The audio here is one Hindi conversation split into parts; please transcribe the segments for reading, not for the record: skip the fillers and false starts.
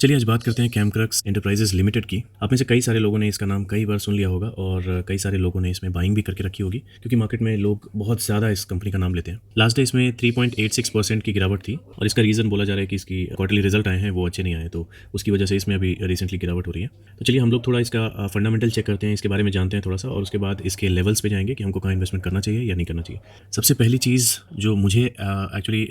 चलिए आज बात करते हैं कैमक्रक्स एंटरप्राइजेज लिमिटेड की। आप में से कई सारे लोगों ने इसका नाम कई बार सुन लिया होगा और कई सारे लोगों ने इसमें बाइंग भी करके रखी होगी, क्योंकि मार्केट में लोग बहुत ज़्यादा इस कंपनी का नाम लेते हैं। लास्ट डे इसमें 3.86% की गिरावट थी और इसका रीज़न बोला जा रहा है कि इसकी क्वार्टरली रिजल्ट आए हैं वो अच्छे नहीं आए, तो उसकी वजह से इसमें अभी रिसेंटली गिरावट हो रही है। तो चलिए हम लोग थोड़ा इसका फंडामेंटल चेक करते हैं, इसके बारे में जानते हैं थोड़ा सा, और उसके बाद इसके लेवल्स पे जाएंगे कि हमको कहाँ इन्वेस्टमेंट करना चाहिए या नहीं करना चाहिए। सबसे पहली चीज़ जो मुझे एक्चुअली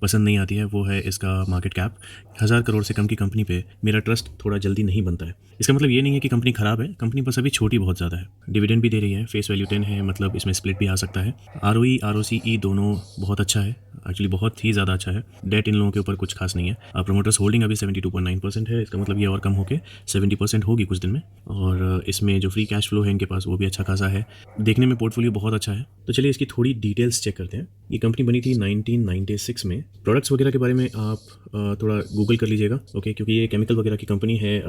पसंद नहीं आती है वो है इसका मार्केट कैप। 1000 करोड़ से कम की कंपनी पे मेरा ट्रस्ट थोड़ा जल्दी नहीं बनता है। इसका मतलब ये नहीं है कि कंपनी खराब है, कंपनी बस अभी छोटी बहुत ज़्यादा है। डिविडेंड भी दे रही है, फेस वैल्यू 10 है, मतलब इसमें स्प्लिट भी आ सकता है। ROE ROCE दोनों बहुत अच्छा है, एक्चुअली बहुत ही ज़्यादा अच्छा है। डेट इन लोगों के ऊपर कुछ खास नहीं है। प्रोमोटर्स होल्डिंग अभी 72.9% है, इसका मतलब ये और कम होकर 70% होगी कुछ दिन में। और इसमें जो फ्री कैश फ्लो है इनके पास वो भी अच्छा खासा है। देखने में पोर्टफोलियो बहुत अच्छा है। तो चलिए इसकी थोड़ी डिटेल्स चेक करते हैं। ये कंपनी बनी थी 1996 में। प्रोडक्ट्स वगैरह के बारे में आप थोड़ा गूगल कर लीजिएगा, ओके, क्योंकि ये केमिकल वगैरह की कंपनी है।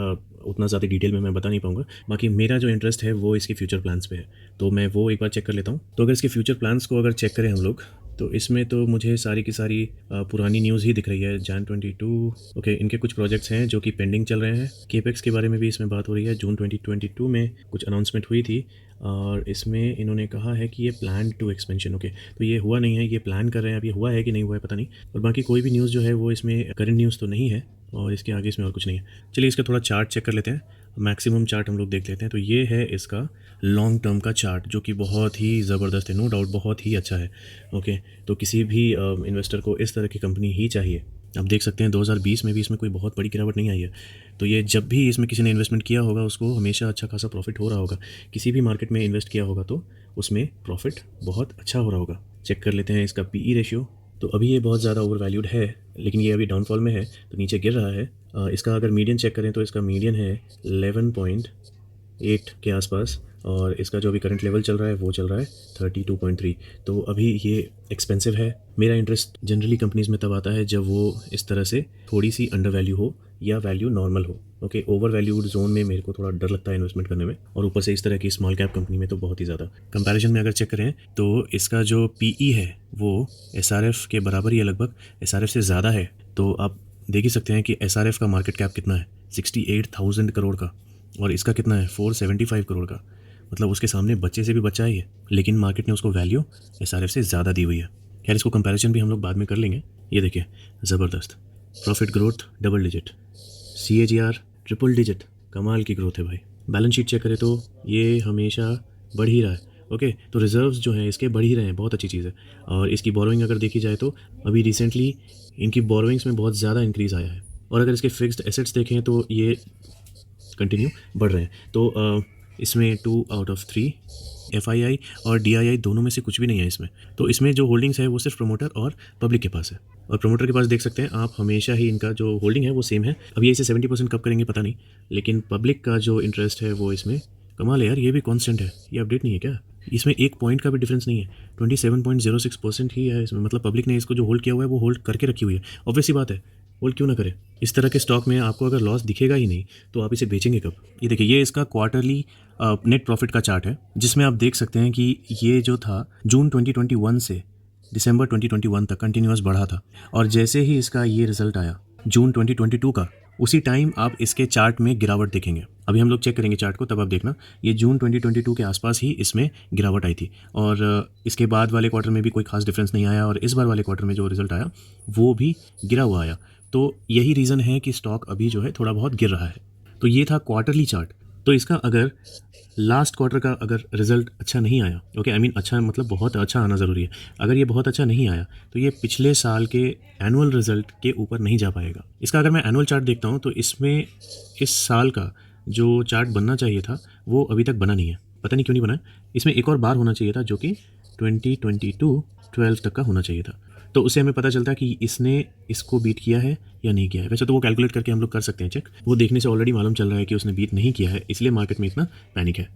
उतना ज़्यादा डिटेल में मैं बता नहीं पाऊंगा। बाकी मेरा जो इंटरेस्ट है वो इसके फ्यूचर प्लान्स पे है, तो मैं वो एक बार चेक कर लेता हूँ। तो अगर इसके फ्यूचर प्लान्स को अगर चेक करें हम लोग, तो इसमें तो मुझे सारी की सारी पुरानी न्यूज़ ही दिख रही है। Jan 22, ओके, इनके कुछ प्रोजेक्ट्स हैं जो कि पेंडिंग चल रहे हैं। केपेक्स के बारे में भी इसमें बात हो रही है। जून 2022 में कुछ अनाउंसमेंट हुई थी और इसमें इन्होंने कहा है कि ये प्लान टू एक्सपेंशन, ओके, तो ये हुआ नहीं है, ये प्लान कर रहे हैं। अब ये हुआ है कि नहीं हुआ है पता नहीं। और बाकी कोई भी न्यूज़ जो है वो इसमें करंट न्यूज़ तो नहीं है और इसके आगे इसमें और कुछ नहीं है। चलिए इसका थोड़ा चार्ट चेक कर लेते हैं। मैक्सिमम चार्ट हम लोग देख लेते हैं। तो ये है इसका लॉन्ग टर्म का चार्ट, जो कि बहुत ही ज़बरदस्त है, नो डाउट बहुत ही अच्छा है, ओके। तो किसी भी इन्वेस्टर को इस तरह की कंपनी ही चाहिए। आप देख सकते हैं 2020 में भी इसमें कोई बहुत बड़ी गिरावट नहीं आई है। तो ये जब भी इसमें किसी ने इन्वेस्टमेंट किया होगा उसको हमेशा अच्छा खासा प्रॉफिट हो रहा होगा। किसी भी मार्केट में इन्वेस्ट किया होगा तो उसमें प्रॉफिट बहुत अच्छा हो रहा होगा। चेक कर लेते हैं इसका PE रेशियो। तो अभी ये बहुत ज़्यादा ओवर वैल्यूड है, लेकिन ये अभी डाउनफॉल में है तो नीचे गिर रहा है। इसका अगर मीडियन चेक करें तो इसका मीडियन है 11.8 के आसपास, और इसका जो अभी करंट लेवल चल रहा है वो चल रहा है 32.3। तो अभी ये एक्सपेंसिव है। मेरा इंटरेस्ट जनरली कंपनीज़ में तब आता है जब वो इस तरह से थोड़ी सी अंडर वैल्यू हो या वैल्यू नॉर्मल हो, ओके। ओवर वैल्यूड जोन में मेरे को थोड़ा डर लगता है इन्वेस्टमेंट करने में, और ऊपर से इस तरह की स्मॉल कैप कंपनी में तो बहुत ही ज़्यादा। कंपैरिजन में अगर चेक करें तो इसका जो PE है वो SRF के बराबर ही है, लगभग SRF से ज़्यादा है। तो आप देख ही सकते हैं कि SRF का मार्केट कैप कितना है, 68,000 करोड़ का, और इसका कितना है 475 करोड़ का। मतलब उसके सामने बच्चे से भी बच्चा ही है, लेकिन मार्केट ने उसको वैल्यू SRF से ज़्यादा दी हुई है। खैर इसको कंपैरिजन भी हम लोग बाद में कर लेंगे। ये देखिए ज़बरदस्त profit growth, double digit, CAGR triple digit, कमाल की ग्रोथ है भाई। बैलेंस शीट चेक करें तो ये हमेशा बढ़ ही रहा है, ओके। तो रिजर्व्स जो हैं इसके बढ़ ही रहे हैं, बहुत अच्छी चीज़ है। और इसकी बोरोइंग अगर देखी जाए तो अभी रिसेंटली इनकी बोरोइंग्स में बहुत ज़्यादा इंक्रीज़ आया है। और अगर इसके फिक्स्ड एसेट्स देखें तो ये कंटिन्यू बढ़ रहे हैं। तो इसमें 2 आउट ऑफ 3 FII और DII दोनों में से कुछ भी नहीं है इसमें। तो इसमें जो होल्डिंग्स है वो सिर्फ प्रमोटर और पब्लिक के पास है। और प्रमोटर के पास देख सकते हैं आप हमेशा ही इनका जो होल्डिंग है वो सेम है। अब ये इसे 70% कब करेंगे पता नहीं, लेकिन पब्लिक का जो इंटरेस्ट है वो इसमें कमाल है यार, ये भी कांस्टेंट है, ये अपडेट नहीं है क्या? इसमें 1 पॉइंट का भी डिफरेंस नहीं है, 27.06% ही है इसमें। मतलब पब्लिक ने इसको जो होल्ड किया हुआ है वो होल्ड करके रखी हुई है। ऑब्वियस सी बात है, होल्ड क्यों ना करे। इस तरह के स्टॉक में आपको अगर लॉस दिखेगा ही नहीं तो आप इसे बेचेंगे कब? ये देखिए, ये इसका क्वार्टरली नेट प्रॉफिट का चार्ट है, जिसमें आप देख सकते हैं कि ये जो था जून 2021 से दिसंबर 2021 तक कंटिन्यूअस बढ़ा था। और जैसे ही इसका ये रिजल्ट आया जून 2022 का, उसी टाइम आप इसके चार्ट में गिरावट देखेंगे। अभी हम लोग चेक करेंगे चार्ट को, तब आप देखना ये जून 2022 के आसपास ही इसमें गिरावट आई थी। और इसके बाद वाले क्वार्टर में भी कोई खास डिफरेंस नहीं आया, और इस बार वाले क्वार्टर में जो रिजल्ट आया वो भी गिरा हुआ आया। तो यही रीज़न है कि स्टॉक अभी जो है थोड़ा बहुत गिर रहा है। तो ये था क्वार्टरली चार्ट। तो इसका अगर लास्ट क्वार्टर का अगर रिजल्ट अच्छा नहीं आया, ओके, आई मीन अच्छा मतलब बहुत अच्छा आना ज़रूरी है। अगर ये बहुत अच्छा नहीं आया तो ये पिछले साल के एनुअल रिजल्ट के ऊपर नहीं जा पाएगा। इसका अगर मैं एनुअल चार्ट देखता हूँ तो इसमें इस साल का जो चार्ट बनना चाहिए था वो अभी तक बना नहीं है, पता नहीं क्यों नहीं बना है। इसमें एक और बार होना चाहिए था जो कि 2022-12 तक का होना चाहिए था। तो उससे हमें पता चलता है कि इसने इसको बीट किया है या नहीं किया है। वैसे तो वो कैलकुलेट करके हम लोग कर सकते हैं चेक, वो देखने से ऑलरेडी मालूम चल रहा है कि उसने बीट नहीं किया है, इसलिए मार्केट में इतना पैनिक है।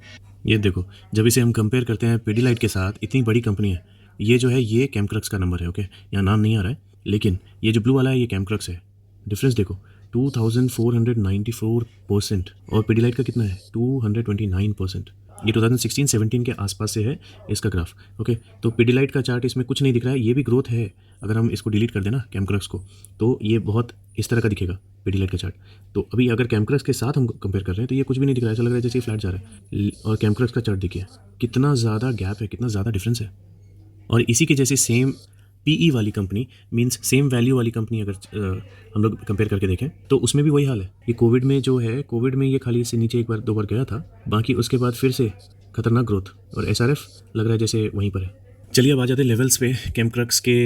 ये देखो, जब इसे हम कंपेयर करते हैं पीडीलाइट के साथ, इतनी बड़ी कंपनी है, ये जो है ये कैमक्रक्स का नंबर है, ओके, यहाँ नाम नहीं आ रहा है, लेकिन ये जो ब्लू वाला है ये कैमक्रक्स है। डिफरेंस देखो, 2494% और पिडिलाइट का कितना है 229%। ये 2016-17 के आसपास से है इसका ग्राफ। ओके, तो पिडिलाइट का चार्ट इसमें कुछ नहीं दिख रहा है, ये भी ग्रोथ है। अगर हम इसको डिलीट कर देना कैमक्रक्स को, तो ये बहुत इस तरह का दिखेगा पिडिलाइट का चार्ट। तो अभी अगर कैमक्रक्स के साथ हम कंपेयर कर रहे हैं तो ये कुछ भी नहीं दिख रहा है, ऐसा लग रहा है जैसे फ्लैट जा रहा है। और कैमक्रक्स का चार्ट देखिए कितना ज़्यादा गैप है, कितना ज़्यादा डिफरेंस है। और इसी के जैसे सेम पीई वाली कंपनी, मींस सेम वैल्यू वाली कंपनी अगर हम लोग कंपेयर करके देखें तो उसमें भी वही हाल है। ये कोविड में जो है, कोविड में ये खाली से नीचे एक बार दो बार गया था, बाकी उसके बाद फिर से खतरनाक ग्रोथ। और एसआरएफ लग रहा है जैसे वहीं पर है। चलिए अब आ जाते हैं लेवल्स पे, कैमक्रक्स के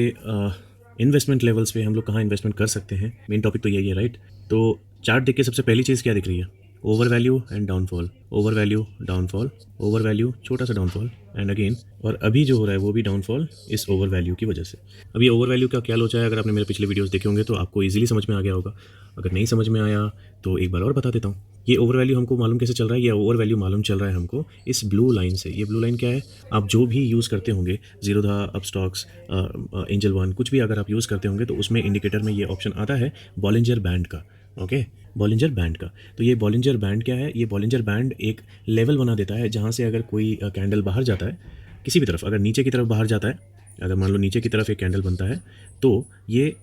इन्वेस्टमेंट लेवल्स पे हम लोग कहाँ इन्वेस्टमेंट कर सकते हैं। मेन टॉपिक तो यही है, राइट। तो चार्ट देख के सबसे पहली चीज़ क्या दिख रही है, over value and downfall, over value downfall, over value छोटा सा डाउनफॉल एंड अगेन। और अभी जो हो रहा है वो भी डाउनफॉल इस ओवर वैल्यू की वजह से। अभी ओवर वैल्यू का क्या लोचा है, अगर आपने मेरे पिछले वीडियोस देखे होंगे तो आपको इजीली समझ में आ गया होगा। अगर नहीं समझ में आया तो एक बार और बता देता हूँ। ये ओवर वैल्यू हमको मालूम कैसे चल रहा है, ये ओवर वैल्यू मालूम चल रहा है हमको इस ब्लू लाइन से। ये ब्लू लाइन क्या है, आप जो भी यूज़ करते होंगे, जीरोधा, अपस्टॉक्स, एंजल वन, कुछ भी अगर आप यूज़ करते होंगे तो उसमें इंडिकेटर में ये ऑप्शन आता है बॉलिंजर बैंड का। ओके, बॉलिंजर बैंड का। तो ये बॉलिंजर बैंड क्या है, ये बॉलिंजर बैंड एक लेवल बना देता है जहाँ से अगर कोई कैंडल बाहर जाता है किसी भी तरफ, अगर नीचे की तरफ बाहर जाता है, अगर मान लो नीचे की तरफ एक कैंडल बनता है तो ये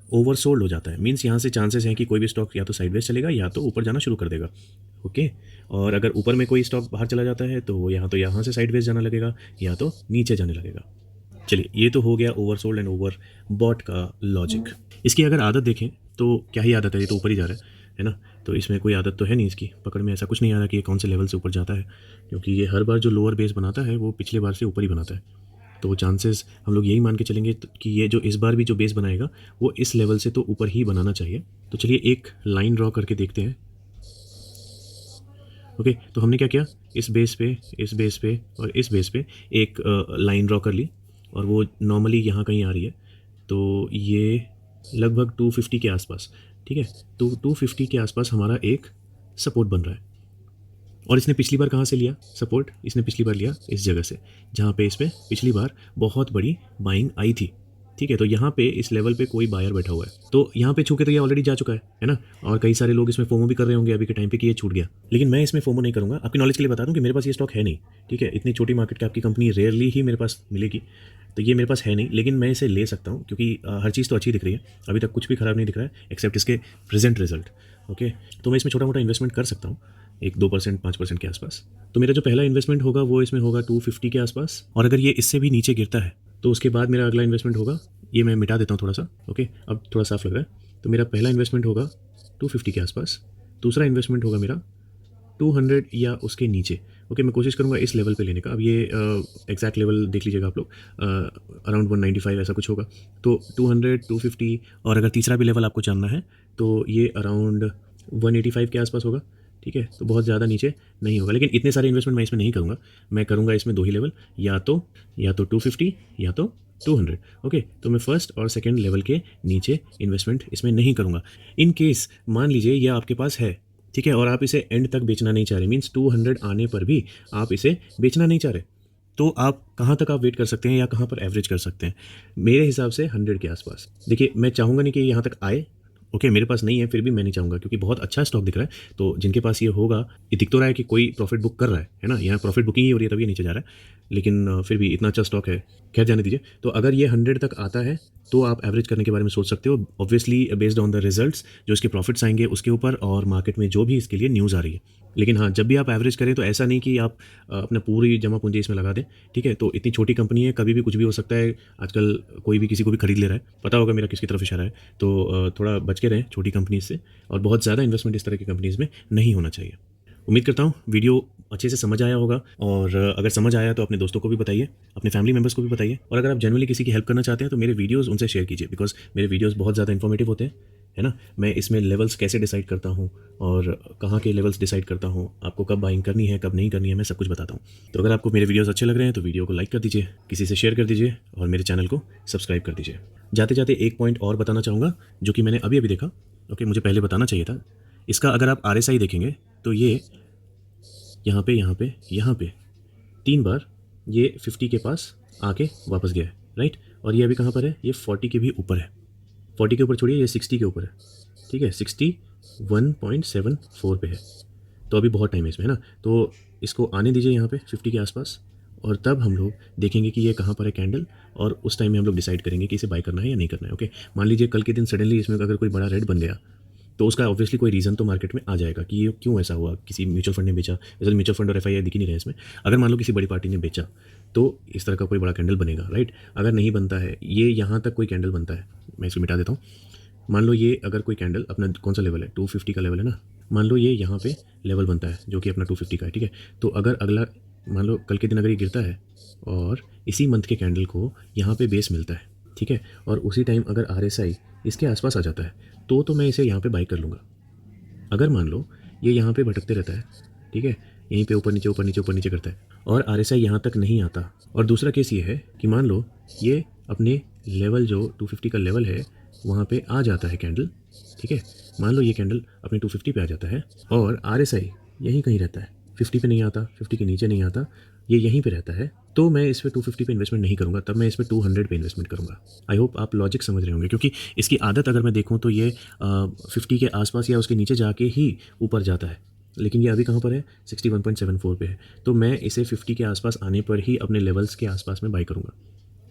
ओवरसोल्ड हो जाता है। मींस यहाँ से चांसेस हैं कि कोई भी स्टॉक या तो साइडवेज चलेगा या तो ऊपर जाना शुरू कर देगा। ओके, और अगर ऊपर में कोई स्टॉक बाहर चला जाता है तो वो यहाँ तो यहाँ से साइडवेज जाना लगेगा या तो नीचे जाने लगेगा। चलिए, ये तो हो गया ओवरसोल्ड एंड ओवर बॉट का लॉजिक। इसकी अगर आदत देखें तो क्या ही आदत है, ये तो ऊपर ही जा रहा है ना। तो इसमें कोई आदत तो है नहीं, इसकी पकड़ में ऐसा कुछ नहीं आ रहा कि ये कौन से लेवल से ऊपर जाता है, क्योंकि ये हर बार जो लोअर बेस बनाता है वो पिछले बार से ऊपर ही बनाता है। तो चांसेस हम लोग यही मान के चलेंगे कि ये जो इस बार भी जो बेस बनाएगा वो इस लेवल से तो ऊपर ही बनाना चाहिए। तो चलिए एक लाइन ड्रॉ करके देखते हैं। ओके, तो हमने क्या किया, इस बेस पे, इस बेस पे और इस बेस पे एक लाइन ड्रॉ कर ली और वो नॉर्मली यहाँ कहीं आ रही है। तो ये लगभग 250 के आसपास, ठीक है। तो 250 के आसपास हमारा एक सपोर्ट बन रहा है। और इसने पिछली बार कहाँ से लिया सपोर्ट, इसने पिछली बार लिया इस जगह से, जहाँ पे इस पर पिछली बार बहुत बड़ी बाइंग आई थी, ठीक है। तो यहाँ पे इस लेवल पे कोई बायर बैठा हुआ है, तो यहाँ पे छू के तो ये ऑलरेडी जा चुका है ना। और कई सारे लोग इसमें फोमो भी कर रहे होंगे अभी के टाइम पे कि ये छूट गया, लेकिन मैं इसमें फोमो नहीं करूँगा। आपकी नॉलेज के लिए बता दूँ कि मेरे पास ये स्टॉक है नहीं, ठीक है। इतनी छोटी मार्केट की आपकी कंपनी रेयरली ही मेरे पास मिलेगी, तो ये मेरे पास है नहीं, लेकिन मैं इसे ले सकता हूँ क्योंकि हर चीज़ तो अच्छी दिख रही है, अभी तक कुछ भी ख़राब नहीं दिख रहा है एक्सेप्ट इसके प्रेजेंट रिजल्ट। ओके, तो मैं इसमें छोटा मोटा इन्वेस्टमेंट कर सकता हूँ, एक 2% 5% के आसपास। तो मेरा जो पहला इन्वेस्टमेंट होगा वो इसमें होगा 250 के आसपास। और अगर ये इससे भी नीचे गिरता है तो उसके बाद मेरा अगला इन्वेस्टमेंट होगा, ये मैं मिटा देता हूँ थोड़ा सा। ओके, अब थोड़ा साफ लग रहा है। तो मेरा पहला इन्वेस्टमेंट होगा 250 के आसपास, दूसरा इन्वेस्टमेंट होगा मेरा 200 या उसके नीचे। ओके, मैं कोशिश करूँगा इस लेवल पे लेने का। अब ये एग्जैक्ट लेवल देख लीजिएगा आप लोग, अराउंड 195 ऐसा कुछ होगा। तो 200, 250 और अगर तीसरा भी लेवल आपको जानना है तो ये अराउंड 185 के आसपास होगा, ठीक है। तो बहुत ज़्यादा नीचे नहीं होगा, लेकिन इतने सारे इन्वेस्टमेंट मैं इसमें नहीं करूँगा। मैं करूँगा इसमें दो ही लेवल, या तो 250 या तो 200। ओके, तो मैं फर्स्ट और सेकंड लेवल के नीचे इन्वेस्टमेंट इसमें नहीं करूँगा। इन केस मान लीजिए ये आपके पास है, ठीक है, और आप इसे एंड तक बेचना नहीं चाह रहे, मीन्स 200 आने पर भी आप इसे बेचना नहीं चाह रहे, तो आप कहाँ तक आप वेट कर सकते हैं या कहाँ पर एवरेज कर सकते हैं। मेरे हिसाब से 100 के आसपास। देखिए, मैं चाहूँगा नहीं कि यहाँ तक आए। ओके, मेरे पास नहीं है फिर भी मैं नहीं चाहूँगा, क्योंकि बहुत अच्छा स्टॉक दिख रहा है। तो जिनके पास ये होगा, ये दिख तो रहा है कि कोई प्रॉफिट बुक कर रहा है ना, यहाँ प्रॉफिट बुकिंग ही हो रही है तभी ये नीचे जा रहा है, लेकिन फिर भी इतना अच्छा स्टॉक है, खैर जाने दीजिए। तो अगर ये 100 तक आता है तो आप एवरेज करने के बारे में सोच सकते हो, obviously based on the results जो इसके प्रॉफिट्स आएंगे उसके ऊपर और मार्केट में जो भी इसके लिए न्यूज़ आ रही है। लेकिन हाँ, जब भी आप एवरेज करें तो ऐसा नहीं कि आप अपना पूरी जमा पूंजी इसमें लगा दें, ठीक है। तो इतनी छोटी कंपनी है, कभी भी कुछ भी हो सकता है। आजकल कोई भी किसी को भी खरीद ले रहा है, पता होगा मेरा किसकी तरफ इशारा है। तो थोड़ा बच के रहें छोटी कंपनीज से, और बहुत ज़्यादा इन्वेस्टमेंट इस तरह की कंपनीज में नहीं होना चाहिए। उम्मीद करता हूँ वीडियो अच्छे से समझ आया होगा, और अगर समझ आया तो अपने दोस्तों को भी बताइए, अपने फैमिली मेम्बर्स को भी बताइए। और अगर आप जनरली किसी की हेल्प करना चाहते हैं तो मेरे वीडियोस उनसे शेयर कीजिए, बिकॉज मेरे वीडियोस बहुत ज़्यादा इन्फॉर्मेटिव होते हैं, है ना। मैं इसमें लेवल्स कैसे डिसाइड करता हूँ और कहाँ के लेवल्स डिसाइड करता हूँ, आपको कब बाइंग करनी है कब नहीं करनी है, मैं सब कुछ बताता हूँ। तो अगर आपको मेरे वीडियोस अच्छे लग रहे हैं तो वीडियो को लाइक कर दीजिए, किसी से शेयर कर दीजिए और मेरे चैनल को सब्सक्राइब कर दीजिए। जाते जाते एक पॉइंट और बताना चाहूँगा जो कि मैंने अभी देखा। ओके, मुझे पहले बताना चाहिए था इसका। अगर आप RSI देखेंगे तो ये यहाँ पे 3 बार ये 50 के पास आके वापस गया है, राइट। और ये अभी कहाँ पर है, ये 40 के भी ऊपर है, 40 के ऊपर छोड़िए, ये 60 के ऊपर है, ठीक है, 61.74 पे है। तो अभी बहुत टाइम है इसमें, है ना। तो इसको आने दीजिए यहाँ पे 50 के आसपास, और तब हम लोग देखेंगे कि ये कहाँ पर है कैंडल, और उस टाइम में हम लोग डिसाइड करेंगे कि इसे बाय करना है या नहीं करना है। ओके, मान लीजिए कल के दिन सडनली इसमें अगर कोई बड़ा रेड बन गया, तो उसका ऑब्वियसली कोई रीज़न तो मार्केट में आ जाएगा कि ये क्यों ऐसा हुआ, किसी म्यूचुअल फंड ने बेचा। वैसे म्यूचुअल फंड और एफआईआई दिख ही नहीं रहे इसमें। अगर मान लो किसी बड़ी पार्टी ने बेचा, तो इस तरह का कोई बड़ा कैंडल बनेगा, राइट। अगर नहीं बनता है, ये यहाँ तक कोई कैंडल बनता है, मैं इसको मिटा देता हूँ। मान लो ये अगर कोई कैंडल अपना कौन सा लेवल है, 250 का लेवल है ना, मान लो ये यहाँ पे लेवल बनता है जो कि अपना 250 का है, ठीक है। तो अगर अगला मान लो कल के दिन अगर ये गिरता है और इसी मंथ के कैंडल को यहाँ पे बेस मिलता है, ठीक है, और उसी टाइम अगर RSI इसके आसपास आ जाता है, तो मैं इसे यहाँ पे बाई कर लूँगा। अगर मान लो ये यहाँ पे भटकते रहता है, ठीक है, यहीं पे ऊपर नीचे ऊपर नीचे ऊपर नीचे करता है, और RSI यहाँ तक नहीं आता, और दूसरा केस ये है कि मान लो ये अपने लेवल जो 250 का लेवल है वहाँ पे आ जाता है कैंडल, ठीक है। मान लो ये कैंडल अपने 250 पे आ जाता है और RSI यहीं कहीं रहता है, 50 पे नहीं आता, 50 के नीचे नहीं आता, ये यहीं पे रहता है, तो मैं इस पे 250 पे इन्वेस्टमेंट नहीं करूँगा, तब मैं इस पे 200 पे इन्वेस्टमेंट करूँगा। आई होप आप लॉजिक समझ रहे होंगे, क्योंकि इसकी आदत अगर मैं देखूँ तो ये 50 के आसपास या उसके नीचे जाके ही ऊपर जाता है, लेकिन ये अभी कहाँ पर है, 61.74 पे है। तो मैं इसे 50 के आसपास आने पर ही अपने लेवल्स के आसपास में बाई करूँगा।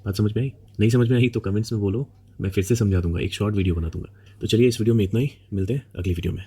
बात समझ में आई? नहीं समझ में आई तो कमेंट्स में बोलो, मैं फिर से समझा दूंगा, एक शॉर्ट वीडियो बना दूंगा। तो चलिए इस वीडियो में इतना ही, मिलते हैं अगली वीडियो में।